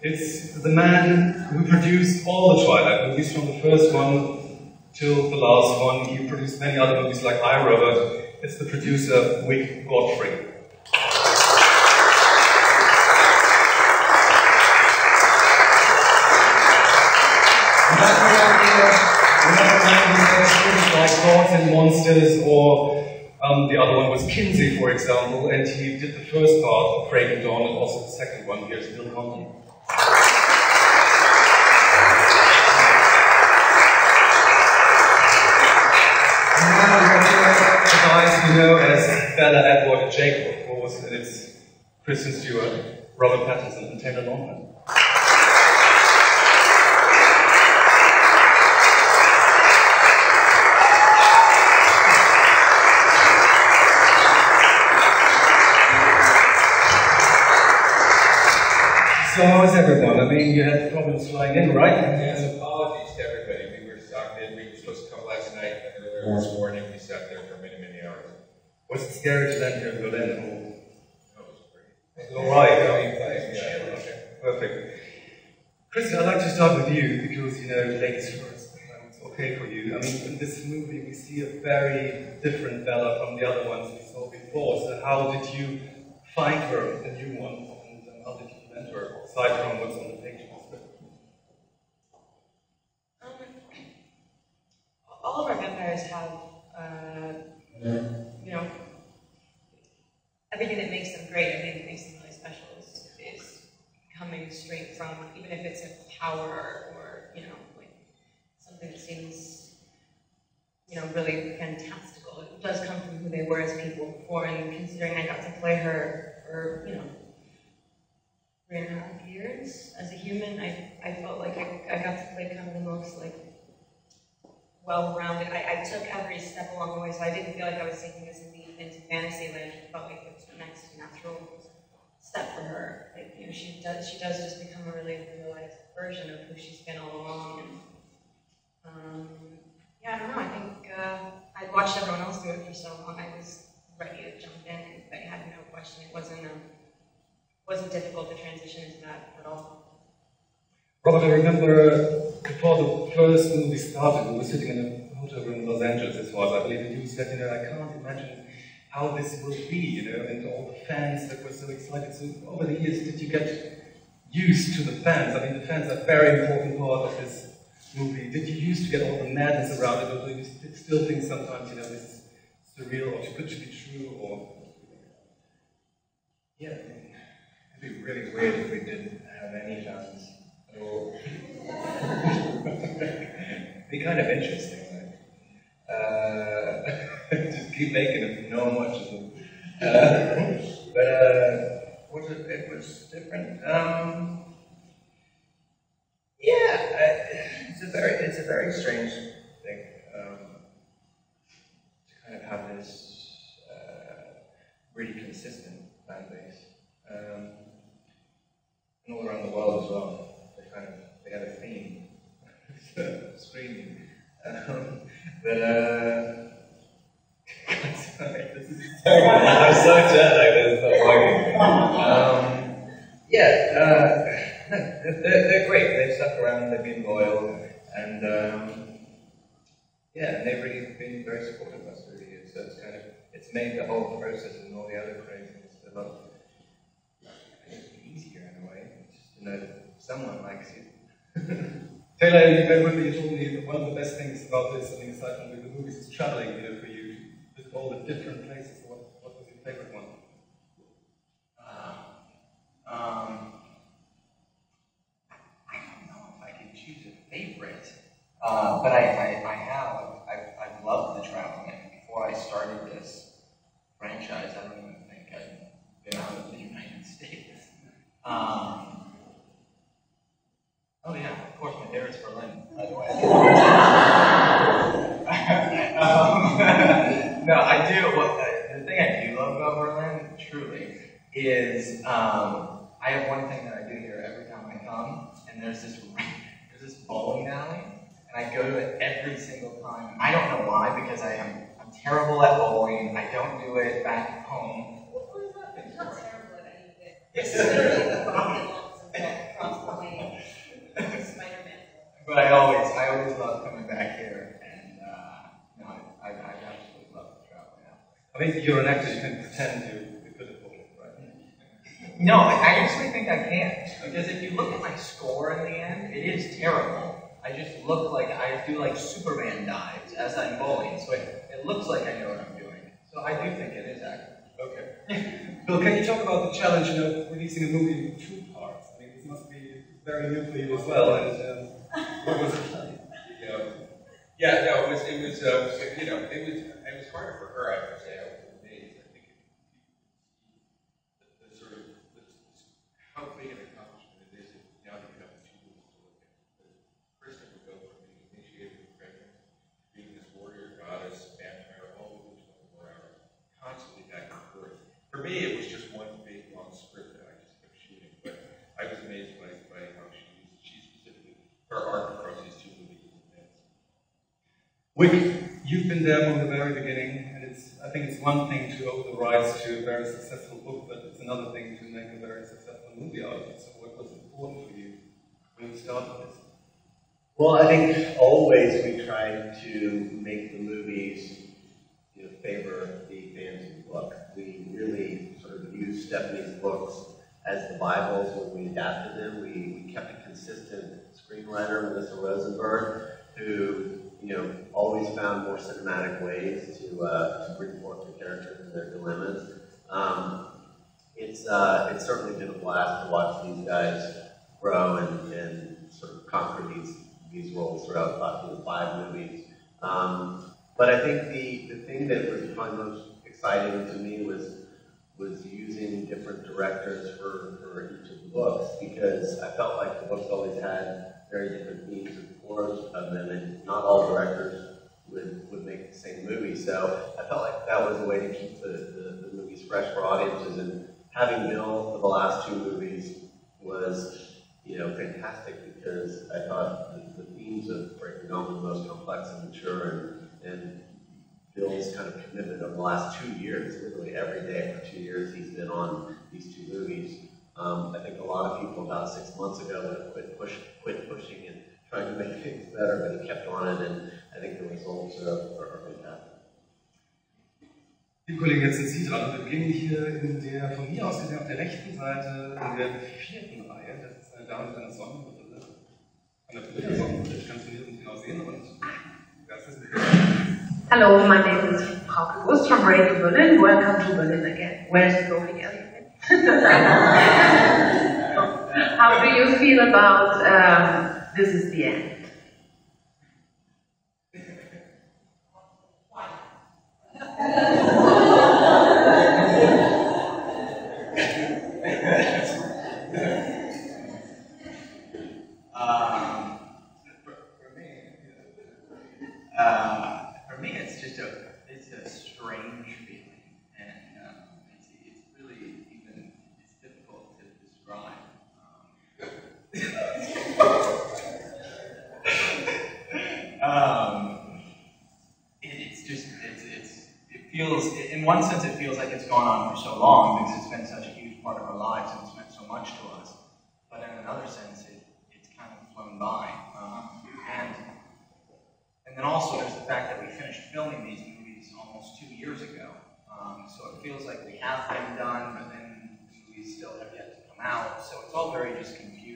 It's the man who produced all the Twilight movies, from the first one till the last one. He produced many other movies like I, Robot. It's the producer, Wick Godfrey. Like Gods and Monsters, or the other one was Kinsey, for example, and he did the first part of Breaking Dawn and also the second one. Here's Bill Conti. And now we're here the guys you know as Bella, Edward, and Jacob, of course, and it's Kristen, Stewart, Robert Pattinson, and Taylor Lautner. So how is everyone? I mean, you had problems flying in, right? Yes, apologies to everybody. We were stuck in. We were supposed to come last night, and earlier this morning we sat there for many, many hours. Was it scary to land here in Berlin? That was great. All right. Yeah, okay. Perfect. Kristen, I'd like to start with you because, you know, ladies first. It's okay for you. I mean, in this movie we see a very different Bella from the other ones we saw before. So how did you find her, the new one? And how did you mentor her, aside from what's on the page? All of our vampires have, you know, everything that makes them great, everything that makes them really special is coming straight from, even if it's a power or, you know, like something that seems, you know, really fantastical. It does come from who they were as people before, and considering I got to play her for, you know, 3.5 years as a human, I felt like I got to play kind of the most, like, well-rounded. I took every step along the way, so I didn't feel like I was taking this leap into fantasy land. It felt like it was the next natural step for her. Like, you know, she does just become a really realized version of who she's been all along. And yeah, I don't know. I think I'd watched everyone else do it for so long. I was ready to jump in, and I had no question. It wasn't difficult to transition into that at all. Robert, I remember before the first movie started, we were sitting in a hotel room in Los Angeles, as far as I believe, and you said, you know, I can't imagine how this will be, you know, and all the fans that were so excited. So over the years, did you get used to the fans? I mean, the fans are a very important part of this movie. Did you used to get all the madness around it, or do you still think sometimes, you know, this is surreal, or too good to be true, or... Yeah, it'd be really weird if we didn't have any fans. It'd be kind of interesting, like, just keep making them, no one watches them. But it was different. Yeah, it's a very strange thing to kind of have this really consistent fan base, and all around the world as well. They had a theme, screaming. Sorry, this is terrible. I'm so jet lagged, it's not working. They're great. They've stuck around, they've been loyal, and yeah, and they've really been very supportive of us through the years. So it's made the whole process and all the other craziness a lot easier in a way. Just to know that someone likes you. Taylor, I remember you told me that one of the best things about this, I mean, aside from the movies, is traveling, you know, for you, with all the different places. What was your favorite one? I don't know if I can choose a favorite, but I've loved the traveling. Before I started this franchise, I don't even think I'd been out of the United States. Oh yeah, of course, my favorite's Berlin, by the way. No, I do. The thing I do love about Berlin, truly, is I have one thing that I do here every time I come, and there's this bowling alley, and I go to it every single time. I don't know why, because I'm terrible at bowling. I don't do it back home. What is that? You're not terrible at anything. basically you're an actor, you can pretend you're good at both, right? No, I actually think I can't. Because if you look at my score in the end, it is terrible. I just look like I do like Superman dives as I'm bowling, so it looks like I know what I'm doing. So I do think it is acting. Okay. Bill, can you talk about the challenge of releasing a movie in 2 parts? I mean, this must be very new for you as well. And what was it like? Yeah, no, it was harder for her, I would say. I was amazed. I think the sort of how big an accomplishment it is if now you have 2 movies to look at. Kristen would go from being initiated with pregnant, being this warrior goddess, vampire, all of which were constantly back and forth. For me, it was just one big long script that I just kept shooting. But I was amazed by how she specifically her arc across these 2 movies. Wick, you've been there from the very beginning, and I think it's one thing to own the rights to a very successful book, but it's another thing to make a very successful movie out of it. So what was important for you when you started this? Well, I think always we tried to make the movies favor the fans of the book. We really sort of used Stephanie's books as the Bibles when we adapted them. We kept a consistent screenwriter, Melissa Rosenberg, who always found more cinematic ways to bring forth the characters and their dilemmas. It's certainly been a blast to watch these guys grow and sort of conquer these roles throughout the 5 movies. But I think the thing that was probably most exciting to me was using different directors for each of the books, because I felt like the books always had very different themes and forms of them, and not all directors would make the same movie. So I felt like that was a way to keep the movies fresh for audiences, and having Bill for the last 2 movies was fantastic, because I thought the themes of Breaking Dawn were the most complex and mature, and Bill's kind of commitment over the last 2 years, literally every day for 2 years he's been on these 2 movies. I think a lot of people about 6 months ago would have quit pushing and trying to make things better, but he kept on it, and I think the results are fantastic. Liebe Kollegen, jetzt sind Sie dran. Wir beginnen hier in der von mir aus gesehen auf der rechten Seite in der 4. Reihe. Das ist eine Dame mit einer Sonnenbrille. Eine Brille Sonnenbrille. Ich kann es von hier nicht genau sehen. Und das ist Hello, my name is Frau Groß from Radio Berlin. Welcome to Berlin again. Where's the bowling alley? How do you feel about This Is the End? For me, it's just a strange feeling, and it's really it's difficult to describe. It feels, in one sense, it feels like it's gone on for so long because it's been such a huge part of our lives and it's meant so much to us. But in another sense, it's kind of flown by. And then also there's the fact that we finished filming these movies almost 2 years ago. So it feels like we have them done, but then the movies still have yet to come out. So it's all very just confusing.